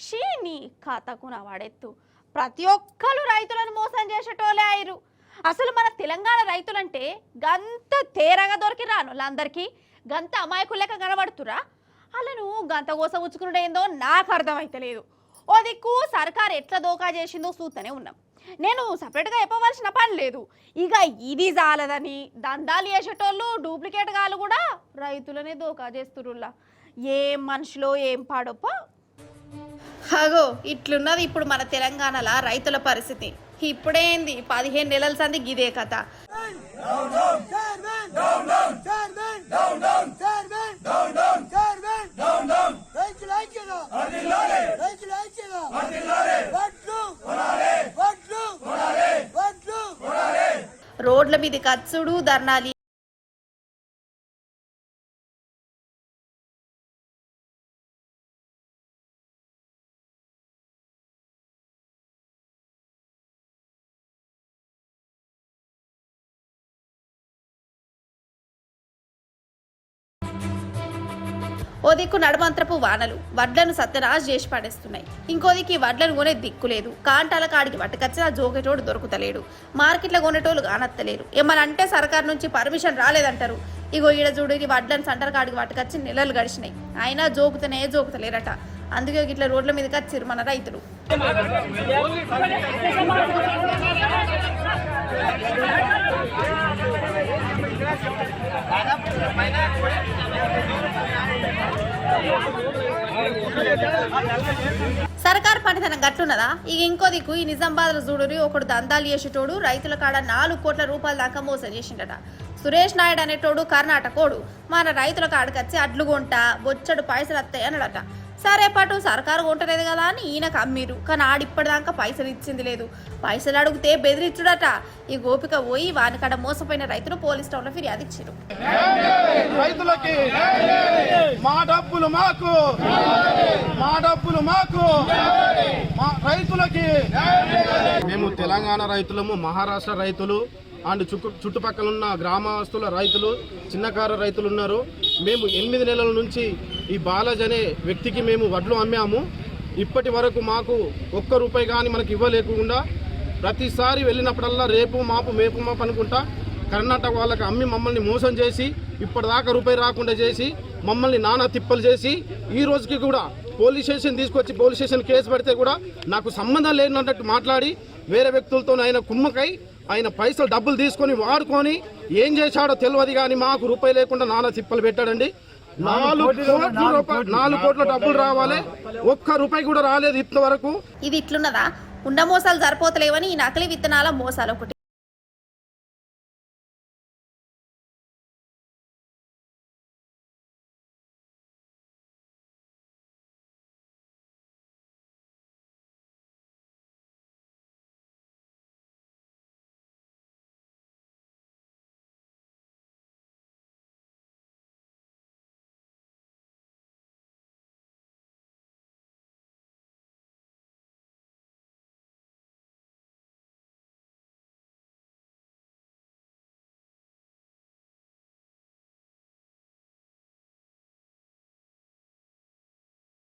She నీ ఖాతాకు నా వాడెత్తు. ప్రతి ఒక్కరు రైతులను మోసం చేసేటోలే అయ్యారు. అసలు మన తెలంగాణ రైతులంటే గంత తేరగా దొరికి రానులందరికీ గంత అమాయకులు లెక్క కనబడుతురా. వాళ్ళను గంత కోసం ఉంచుకునేందో నాకు అర్థమైతలేదు. ఓ దిక్కు సర్కారు ఎట్లా దోకా చేసిందో చూస్తూనే ఉన్నాం. నేను సపరేట్గా చెప్పవలసిన పని లేదు. ఇక ఇది చాలదని దందాలు చేసేటోళ్ళు డూప్లికేట్ గాలు కూడా రైతులనే దోకా చేస్తురులా. ఏం మనుషులో ఏం పాడొప్ప. అగో ఇట్లున్నది ఇప్పుడు మన తెలంగాణలో రైతుల పరిస్థితి. ఇప్పుడేంది 15 నెలల సంది గిదే కథ. రోడ్ల మీద కచ్చుడు ధర్నాలి. ఓ దిక్కు నడమంత్రపు వానలు వడ్లను సత్యనాశ చేసి పడేస్తున్నాయి. ఇంకో దిక్కు వడ్లను కొనే దిక్కు లేదు. కాంటాల కాడికి పట్టుకొచ్చిన జోకేటోడు దొరుకుతలేడు. మార్కెట్లో కొనేటోళ్ళు కానత్తలేరు. ఏమనంటే సర్కార్ నుంచి పర్మిషన్ రాలేదంటారు. ఇగో ఈడ చూడు ఈ వడ్లను సెంటర్ కాడికి పట్టుకొచ్చి నెలలు గడిచినాయి. అయినా జోకుతలేరట. అందుకే ఇట్లా రోడ్ల మీదకి వచ్చిర్రు మన రైతులు. సర్కార్ పనితనం గట్లున్నదా? ఇక ఇంకో దిక్కు ఈ నిజామాబాద్ చూడురి ఒకడు దందాలు చేసేటోడు రైతుల కాడ 4 కోట్ల రూపాయల దాకా మోసం చేసిండట. సురేష్ నాయుడు అనేటోడు కర్ణాటకోడు మన రైతుల కాడికొచ్చి అడ్లు కొంట బొచ్చడు పైసలు వస్తాయి అన్నాడట. సరే పాటు సర్కారు కొంటలేదు కదా అని ఈయనకు అమ్మిరు. కానీ ఆడిప్పటిదాకా పైసలు ఇచ్చింది లేదు. పైసలు అడిగితే బెదిరించుడట. ఈ గోపిక పోయి వానికాడ మోసపోయిన రైతులు పోలీస్ స్టేషన్లో ఫిర్యాదు ఇచ్చారు. రైతులకి మా డబ్బులు మాకు, రైతులకి. మేము తెలంగాణ రైతులము, మహారాష్ట్ర రైతులు అండ్ చుట్టుపక్కల ఉన్న గ్రామస్తుల రైతులు, చిన్నకారు రైతులు ఉన్నారు. మేము 8 నెలల నుంచి ఈ బాలాజీ అనే వ్యక్తికి మేము వడ్లు అమ్మాము. ఇప్పటి వరకు మాకు ఒక్క రూపాయి కానీ మనకి ఇవ్వలేకుండా ప్రతిసారి వెళ్ళినప్పుడల్లా రేపు మాపు అనుకుంటా కర్ణాటక వాళ్ళకి అమ్మి మమ్మల్ని మోసం చేసి ఇప్పటిదాకా రూపాయి రాకుండా చేసి మమ్మల్ని నానా తిప్పలు చేసి ఈ రోజుకి కూడా పోలీస్ స్టేషన్ తీసుకొచ్చి పోలీస్ స్టేషన్ కేసు పెడితే కూడా నాకు సంబంధం లేనట్టు మాట్లాడి వేరే వ్యక్తులతో ఆయన కుమ్మకై ఆయన పైసలు డబ్బులు తీసుకొని వాడుకొని ఏం చేశాడో తెలియదు. కానీ మాకు రూపాయి లేకుండా నానా తిప్పలు పెట్టాడండి. 4 కోట్ల డబ్బులు రావాలి, ఒక్క రూపాయి కూడా రాలేదు ఇంతవరకు. ఇది ఇట్లున్నదా? ఉండ మోసాలు సరిపోతలేవని ఈ నకిలీ విత్తనాల మోసాలు ఒకటి.